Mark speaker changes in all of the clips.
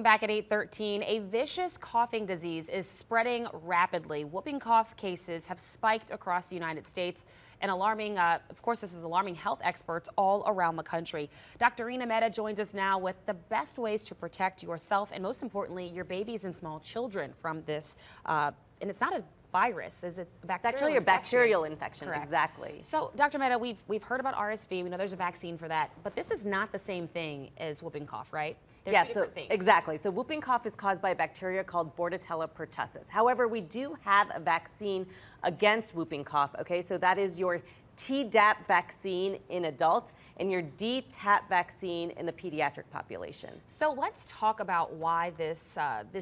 Speaker 1: Back at 8:13, a vicious coughing disease is spreading rapidly. Whooping cough cases have spiked across the United States and of course, this is alarming health experts all around the country. Dr. Rina Mehta joins us now with the best ways to protect yourself and most importantly, your babies and small children from this. And it's not a virus, is it?
Speaker 2: It's actually a bacterial infection.
Speaker 1: Correct.
Speaker 2: Exactly.
Speaker 1: So, Dr. Mehta, we've heard about RSV. We know there's a vaccine for that, but this is not the same thing as whooping cough, right?
Speaker 2: Yes, exactly. So whooping cough is caused by a bacteria called Bordetella pertussis. However, we do have a vaccine against whooping cough. Okay, so that is your Tdap vaccine in adults and your DTaP vaccine in the pediatric population.
Speaker 1: So let's talk about why this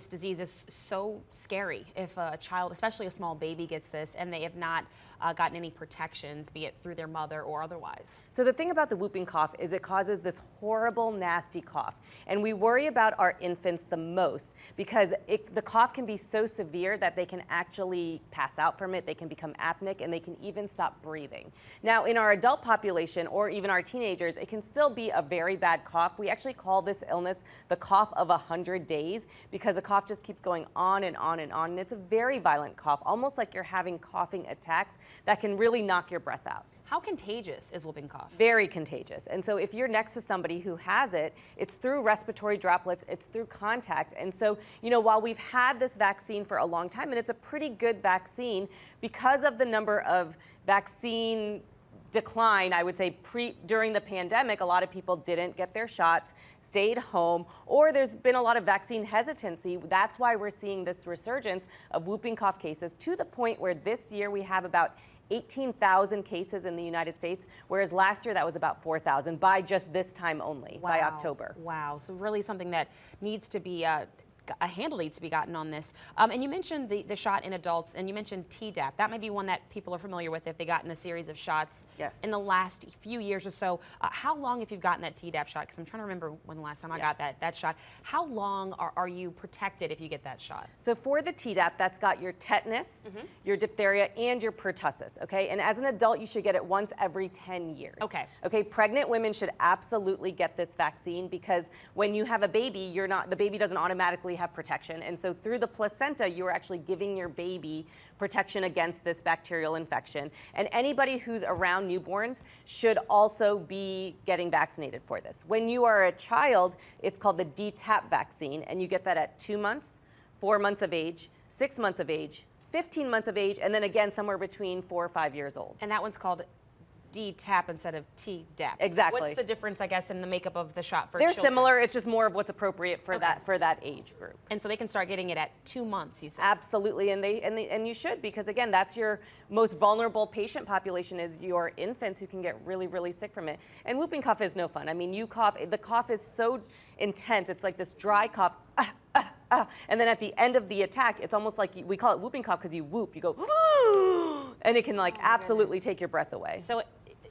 Speaker 1: disease is so scary. If a child, especially a small baby, gets this and they have not gotten any protections, be it through their mother or otherwise.
Speaker 2: So the thing about the whooping cough is it causes this horrible, nasty cough. And we worry about our infants the most because the cough can be so severe that they can actually pass out from it, they can become apneic, and they can even stop breathing. Now, in our adult population or even our teenagers, it can still be a very bad cough. We actually call this illness the cough of 100 days because the cough just keeps going on and on and on. And it's a very violent cough, almost like you're having coughing attacks that can really knock your breath out.
Speaker 1: How contagious is whooping cough?
Speaker 2: Very contagious. And so if you're next to somebody who has it, it's through respiratory droplets, it's through contact. And so, while we've had this vaccine for a long time, and it's a pretty good vaccine, because of the number of vaccine decline, I would say during the pandemic, a lot of people didn't get their shots, stayed home, or there's been a lot of vaccine hesitancy. That's why we're seeing this resurgence of whooping cough cases to the point where this year we have about 18,000 cases in the United States, whereas last year that was about 4,000 by just this time only, by October.
Speaker 1: Wow, so really something that needs to be a handle needs to be gotten on this. And you mentioned the shot in adults, and you mentioned Tdap. That might be one that people are familiar with if they've gotten a series of shots in the last few years or so. How long, if you've gotten that Tdap shot, because I'm trying to remember when the last time I got that shot, how long are you protected if you get that shot?
Speaker 2: So for the Tdap, that's got your tetanus, your diphtheria, and your pertussis, okay? And as an adult, you should get it once every 10 years. Okay, pregnant women should absolutely get this vaccine because when you have a baby, the baby doesn't automatically have protection. And so through the placenta, you are actually giving your baby protection against this bacterial infection. And anybody who's around newborns should also be getting vaccinated for this. When you are a child, it's called the DTaP vaccine, and you get that at 2 months, 4 months of age, 6 months of age, 15 months of age, and then again somewhere between 4 or 5 years old.
Speaker 1: And that one's called DTaP instead of Tdap.
Speaker 2: Exactly.
Speaker 1: What's the difference, I guess, in the makeup of the shot for
Speaker 2: children?
Speaker 1: They're
Speaker 2: similar. It's just more of what's appropriate for that age group.
Speaker 1: And so they can start getting it at 2 months, you said?
Speaker 2: Absolutely, and you should, because again, that's your most vulnerable patient population is your infants who can get really, really sick from it. And whooping cough is no fun. I mean, you cough, the cough is so intense. It's like this dry cough. And then at the end of the attack, it's almost like we call it whooping cough because you whoop, you go, and it can absolutely take your breath away.
Speaker 1: So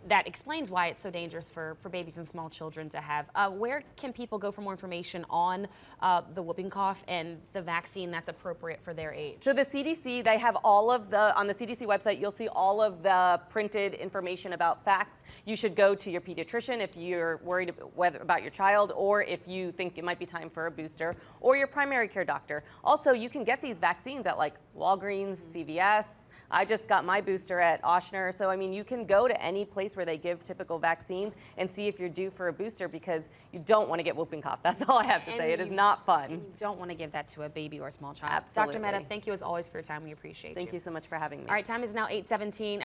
Speaker 1: that explains why it's so dangerous for babies and small children to have. Where can people go for more information on the whooping cough and the vaccine that's appropriate for their age?
Speaker 2: So the CDC, they have all of on the CDC website, you'll see all of the printed information about facts. You should go to your pediatrician if you're worried about your child, or if you think it might be time for a booster, or your primary care doctor. Also, you can get these vaccines at Walgreens, CVS. I just got my booster at Ochsner. So, I mean, you can go to any place where they give typical vaccines and see if you're due for a booster because you don't want to get whooping cough. That's all I have to say. It is not fun.
Speaker 1: And you don't want to give that to a baby or a small child.
Speaker 2: Absolutely.
Speaker 1: Dr. Mehta, thank you as always for your time. We appreciate you.
Speaker 2: Thank you so much for having me.
Speaker 1: All right, time is now 8:17.